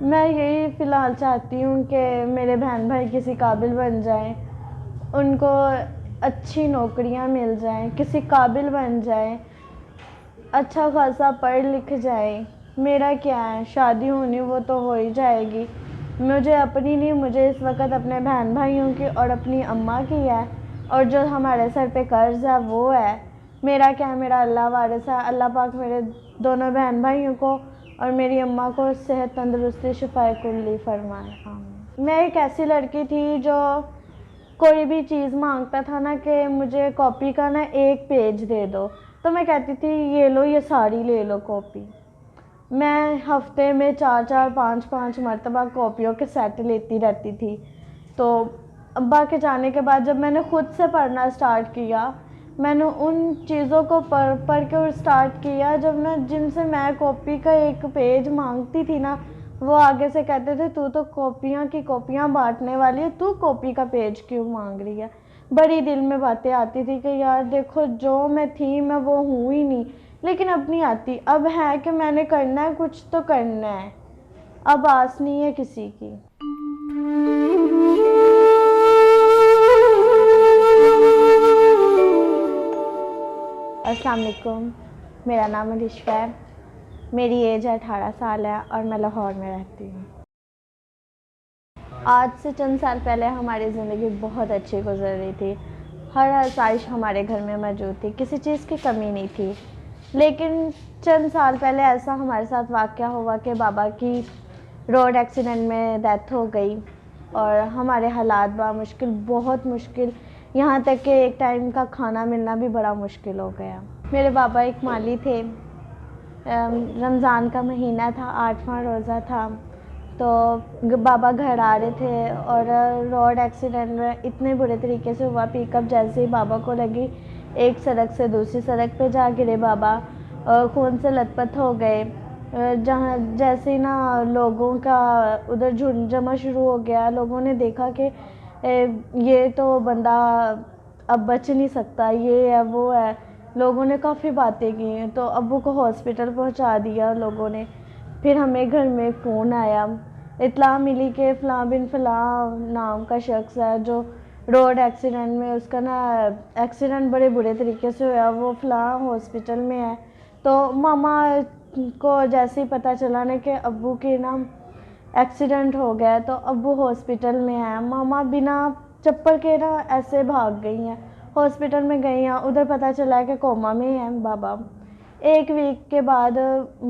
میں یہی فی الحال چاہتی ہوں کہ میرے بہن بھائی کسی قابل بن جائیں، ان کو اچھی نوکریاں مل جائیں، کسی قابل بن جائیں، اچھا خاصا پڑھ لکھ جائیں۔ میرا کیا ہے، شادی ہونی وہ تو ہو ہی جائے گی، مجھے اپنی نہیں، مجھے اس وقت اپنے بہن بھائیوں کی اور اپنی اماں کی ہے، اور جو ہمارے سر پہ قرض ہے وہ ہے۔ میرا کیا ہے، میرا اللہ وارث ہے، اللہ پاک میرے دونوں بہن بھائیوں کو اور میری اماں کو صحت تندرستی شفا کلی فرمائے، آمین۔ میں ایک ایسی لڑکی تھی جو کوئی بھی چیز مانگتا تھا نا کہ مجھے کاپی کا نا ایک پیج دے دو، تو میں کہتی تھی یہ لو، یہ ساری لے لو کاپی۔ میں ہفتے میں 4-4 5-5 مرتبہ کاپیوں کے سیٹ لیتی رہتی تھی۔ تو ابا کے جانے کے بعد جب میں نے خود سے پڑھنا اسٹارٹ کیا، میں نے ان چیزوں کو پڑھ کے اسٹارٹ کیا جن سے میں کاپی کا ایک پیج مانگتی تھی نا، وہ آگے سے کہتے تھے تو کاپیاں کی کاپیاں بانٹنے والی ہے، تو کاپی کا پیج کیوں مانگ رہی ہے۔ بڑی دل میں باتیں آتی تھی کہ یار دیکھو، جو میں تھی میں وہ ہوں ہی نہیں، لیکن اب نہیں آتی، اب ہے کہ میں نے کرنا ہے، کچھ تو کرنا ہے، اب آس نہیں ہے کسی کی۔ السلام علیکم، میرا نام علیشہ ہے، میری ایج 18 سال ہے اور میں لاہور میں رہتی ہوں۔ آج سے چند سال پہلے ہماری زندگی بہت اچھی گزر رہی تھی، ہر آسائش ہمارے گھر میں موجود تھی، کسی چیز کی کمی نہیں تھی۔ لیکن چند سال پہلے ایسا ہمارے ساتھ واقعہ ہوا کہ بابا کی روڈ ایکسیڈنٹ میں ڈیتھ ہو گئی، اور ہمارے حالات بڑا مشکل، بہت مشکل، یہاں تک کہ ایک ٹائم کا کھانا ملنا بھی بڑا مشکل ہو گیا۔ میرے بابا ایک مالی تھے، رمضان کا مہینہ تھا، 8واں روزہ تھا، تو بابا گھر آ رہے تھے اور روڈ ایکسیڈنٹ اتنے برے طریقے سے ہوا، پک اپ جیسے ہی بابا کو لگی، ایک سڑک سے دوسری سڑک پہ جا گرے بابا، خون سے لت پت ہو گئے۔ جہاں جیسے ہی نا لوگوں کا ادھر جھنڈ جمع شروع ہو گیا، لوگوں نے دیکھا کہ یہ تو بندہ اب بچ نہیں سکتا، یہ ہے وہ ہے، لوگوں نے کافی باتیں کی، تو ابو کو ہاسپٹل پہنچا دیا لوگوں نے۔ پھر ہمیں گھر میں فون آیا، اطلاع ملی کہ فلاں بن فلاں نام کا شخص ہے جو روڈ ایکسیڈنٹ میں، اس کا نا ایکسیڈنٹ بڑے برے طریقے سے ہوا، وہ فلاں ہاسپٹل میں ہے۔ تو ماما کو جیسے ہی پتہ چلا نا کہ ابو کے نا ایکسیڈنٹ ہو گیا، تو ابو ہاسپٹل میں ہیں، ماما بنا چپل کے نا ایسے بھاگ گئی ہیں، ہاسپٹل میں گئی ہیں، ادھر پتہ چلا کہ کوما میں ہیں بابا۔ ایک ویک کے بعد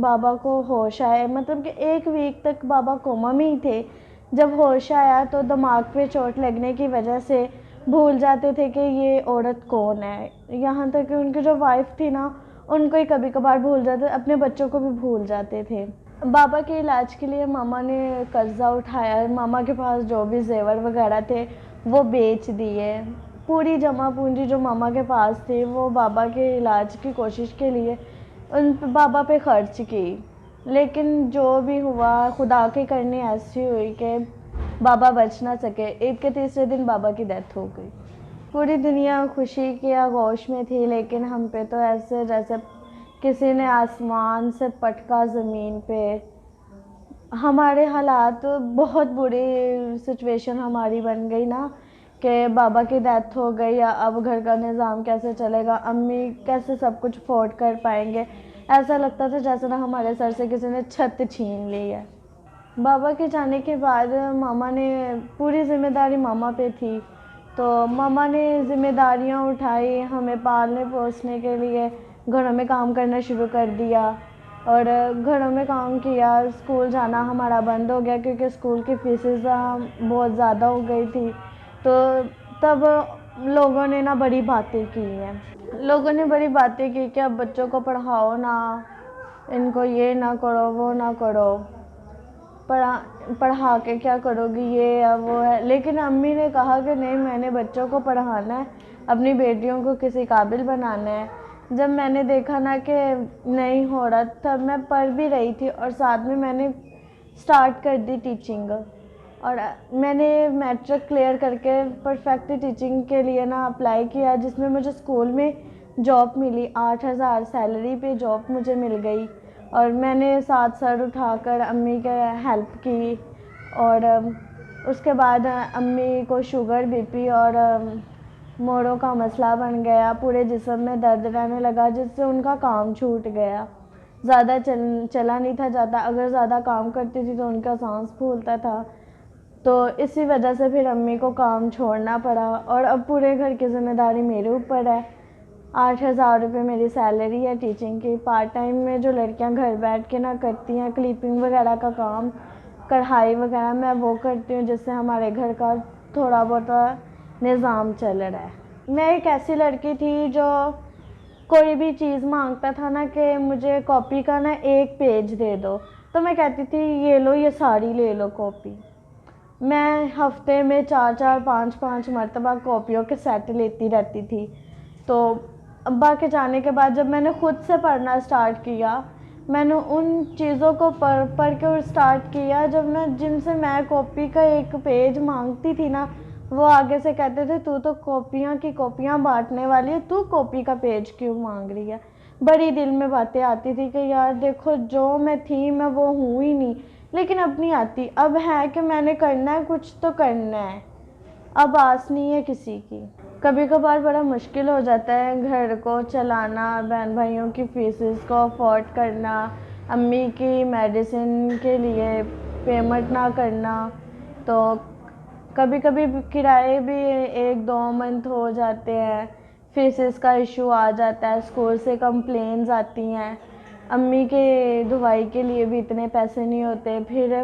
بابا کو ہوش آئے، مطلب کہ ایک ویک تک بابا کوما میں ہی تھے۔ جب ہوش آیا تو دماغ پہ چوٹ لگنے کی وجہ سے بھول جاتے تھے کہ یہ عورت کون ہے، یہاں تک کہ ان کی جو وائف تھی نا، ان کو ہی کبھی کبھار بھول جاتے، اپنے بچوں کو بھی بھول جاتے تھے۔ بابا کے علاج کے لیے ماما نے قرضہ اٹھایا، ماما کے پاس جو بھی زیور وغیرہ تھے وہ بیچ دیے، پوری جمع پونجی جو ماما کے پاس تھی وہ بابا کے علاج کی کوشش کے لیے بابا پہ خرچ کی۔ لیکن جو بھی ہوا، خدا کی کرنی ایسی ہوئی کہ بابا بچ نہ سکے، عید کے تیسرے دن بابا کی ڈیتھ ہو گئی۔ پوری دنیا خوشی کے آغوش میں تھی، لیکن ہم پہ تو ایسے جیسے کسی نے آسمان سے پٹکا زمین پہ۔ ہمارے حالات بہت بری سچویشن ہماری بن گئی نا کہ بابا کی ڈیتھ ہو گئی، اب گھر کا نظام کیسے چلے گا، امی کیسے سب کچھ افورڈ کر پائیں گے، ایسا لگتا تھا جیسے نا ہمارے سر سے کسی نے چھت چھین لی ہے۔ بابا کے جانے کے بعد ماما نے پوری ذمہ داری ماما پہ تھی، تو ماما نے ذمہ داریاں اٹھائی، ہمیں پالنے پوسنے کے لیے گھروں میں کام کرنا شروع کر دیا، اور گھروں میں کام کیا، اسکول جانا ہمارا بند ہو گیا کیونکہ اسکول کی فیسز بہت زیادہ ہو گئی تھی۔ تو تب لوگوں نے نا بڑی باتیں کی ہیں، لوگوں نے بڑی باتیں کی کہ اب بچوں کو پڑھاؤ نا، ان کو یہ نہ کرو وہ نہ کرو، پڑھا کے کیا کرو گی، یہ ہے وہ ہے۔ لیکن امی نے کہا کہ نہیں، میں نے بچوں کو پڑھانا ہے، اپنی بیٹیوں کو کسی قابل بنانا ہے۔ جب میں نے دیکھا نا کہ نہیں ہو رہا، تب میں پڑھ بھی رہی تھی اور ساتھ میں نے سٹارٹ کر دی ٹیچنگ، اور میں نے میٹرک کلیئر کر کے پرفیکٹ ٹیچنگ کے لیے نا اپلائی کیا، جس میں مجھے اسکول میں جاب ملی، 8,000 سیلری پہ جاب مجھے مل گئی، اور میں نے ساتھ سر اٹھا کر امی کے ہیلپ کی، اور اس کے بعد امی کو شوگر بی پی اور موڑوں کا مسئلہ بن گیا، پورے جسم میں درد رہنے لگا جس سے ان کا کام چھوٹ گیا، زیادہ چلا نہیں تھا جاتا، اگر زیادہ کام کرتی تھی تو ان کا سانس پھولتا تھا، تو اسی وجہ سے پھر امی کو کام چھوڑنا پڑا، اور اب پورے گھر کی ذمہ داری میرے اوپر ہے۔ 8,000 روپے میری سیلری ہے ٹیچنگ کی، پارٹ ٹائم میں جو لڑکیاں گھر بیٹھ کے نہ کرتی ہیں، کلیپنگ وغیرہ کا کام، کڑھائی وغیرہ، میں وہ کرتی ہوں، جس سے ہمارے گھر کا تھوڑا بہت نظام چل رہا ہے۔ میں ایک ایسی لڑکی تھی جو کوئی بھی چیز مانگتا تھا نا کہ مجھے کاپی کا نا 1 پیج دے دو، تو میں کہتی تھی یہ لو، یہ ساری لے لو کاپی۔ میں ہفتے میں 4 5 مرتبہ کاپیوں کے سیٹ لیتی رہتی تھی۔ تو ابا کے جانے کے بعد جب میں نے خود سے پڑھنا اسٹارٹ کیا، میں نے ان چیزوں کو پڑھ کے اسٹارٹ کیا جن سے میں کاپی کا 1 پیج مانگتی تھی نا، وہ آگے سے کہتے تھے تو کاپیاں کی کاپیاں بانٹنے والی ہے، تو کاپی کا پیج کیوں مانگ رہی ہے۔ بڑی دل میں باتیں آتی تھی کہ یار دیکھو، جو میں تھی میں وہ ہوں ہی نہیں، لیکن اب نہیں آتی، اب ہے کہ میں نے کرنا ہے، کچھ تو کرنا ہے، اب آس نہیں ہے کسی کی۔ کبھی کبھار بڑا مشکل ہو جاتا ہے گھر کو چلانا، بہن بھائیوں کی فیسز کو افورڈ کرنا، امی کی میڈیسن کے لیے پیمنٹ نہ کرنا، تو کبھی کبھی کرائے بھی 1 2 منتھ ہو جاتے ہیں، فیسز کا ایشو آ جاتا ہے، اسکول سے کمپلینز آتی ہیں، امی کے دوائی کے لیے بھی اتنے پیسے نہیں ہوتے، پھر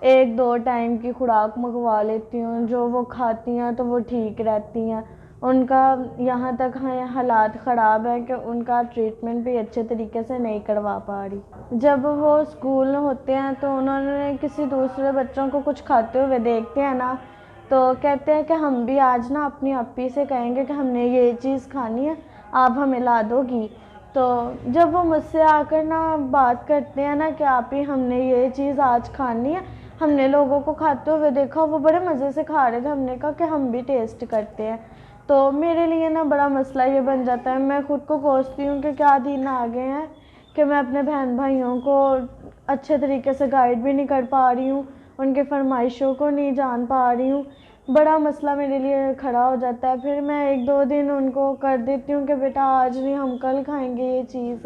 1 2 ٹائم کی خوراک منگوا لیتی ہوں، جو وہ کھاتی ہیں تو وہ ٹھیک رہتی ہیں، ان کا یہاں تک حالات خراب ہے کہ ان کا ٹریٹمنٹ بھی اچھے طریقے سے نہیں کروا پا رہی۔ جب وہ اسکول ہوتے ہیں تو انہوں نے کسی دوسرے بچوں کو کچھ کھاتے ہوئے دیکھتے ہیں نا، تو کہتے ہیں کہ ہم بھی آج نا اپنی اپی سے کہیں گے کہ ہم نے یہ چیز کھانی ہے، آپ ہمیں لا دو گی۔ تو جب وہ مجھ سے آ کر نا بات کرتے ہیں نا کہ آپی ہم نے یہ چیز آج کھانی ہے، ہم نے لوگوں کو کھاتے ہوئے دیکھا، وہ بڑے مزے سے کھا رہے تھے، ہم نے کہا کہ ہم بھی ٹیسٹ کرتے ہیں، تو میرے لیے نا بڑا مسئلہ یہ بن جاتا ہے، میں خود کو کوستی ہوں کہ کیا دن آ گئے ہیں کہ میں اپنے بہن بھائیوں کو اچھے طریقے سے گائیڈ بھی نہیں کر پا رہی ہوں، ان کے فرمائشوں کو نہیں جان پا رہی ہوں، بڑا مسئلہ میرے لیے کھڑا ہو جاتا ہے۔ پھر میں 1 2 دن ان کو کر دیتی ہوں کہ بیٹا آج نہیں، ہم کل کھائیں گے یہ چیز،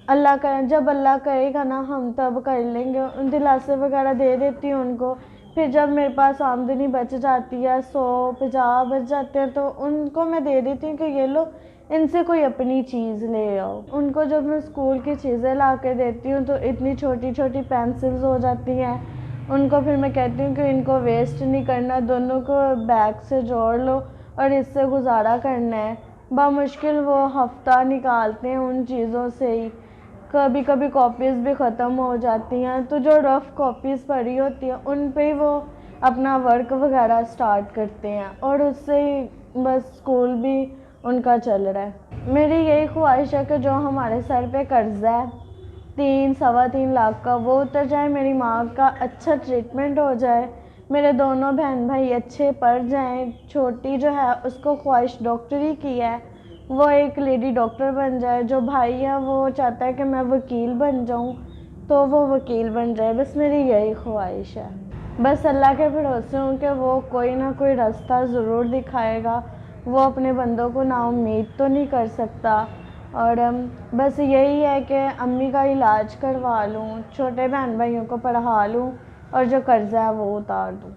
اللہ کرے، جب اللہ کرے گا نا ہم تب کر لیں گے، دلاسے وغیرہ دے دیتی ہوں ان کو۔ پھر جب میرے پاس آمدنی بچ جاتی ہے، 100 50 بچ جاتے ہیں، تو ان کو میں دے دیتی ہوں کہ یہ لو، ان سے کوئی اپنی چیز لے آؤ۔ ان کو جب میں اسکول کی چیزیں لا کے دیتی ہوں تو اتنی چھوٹی چھوٹی پینسلز ہو جاتی ہیں، ان کو پھر میں کہتی ہوں کہ ان کو ویسٹ نہیں کرنا، دونوں کو بیگ سے جوڑ لو اور اس سے گزارا کرنا ہے۔ بمشکل وہ ہفتہ نکالتے ہیں ان چیزوں سے ہی، کبھی کبھی کاپیز بھی ختم ہو جاتی ہیں، تو جو رف کاپیز پڑی ہوتی ہیں ان پہ ہی وہ اپنا ورک وغیرہ اسٹارٹ کرتے ہیں، اور اس سے ہی بس اسکول بھی ان کا چل رہا ہے۔ میری یہی خواہش ہے کہ جو ہمارے سر پہ قرضہ ہے 3 سوا 3 لاکھ کا، وہ اتر جائے، میری ماں کا اچھا ٹریٹمنٹ ہو جائے، میرے دونوں بہن بھائی اچھے پڑھ جائیں، چھوٹی جو ہے اس کو خواہش ڈاکٹری کی ہے، وہ ایک لیڈی ڈاکٹر بن جائے، جو بھائی ہے وہ چاہتا ہے کہ میں وکیل بن جاؤں تو وہ وکیل بن جائے، بس میری یہی خواہش ہے۔ بس اللہ کے بھروسے ہوں کہ وہ کوئی نہ کوئی راستہ ضرور دکھائے گا، وہ اپنے بندوں کو نا امید تو نہیں کر سکتا، اور بس یہی ہے کہ امی کا علاج کروا لوں، چھوٹے بہن بھائیوں کو پڑھا لوں، اور جو قرضہ ہے وہ اتار دوں۔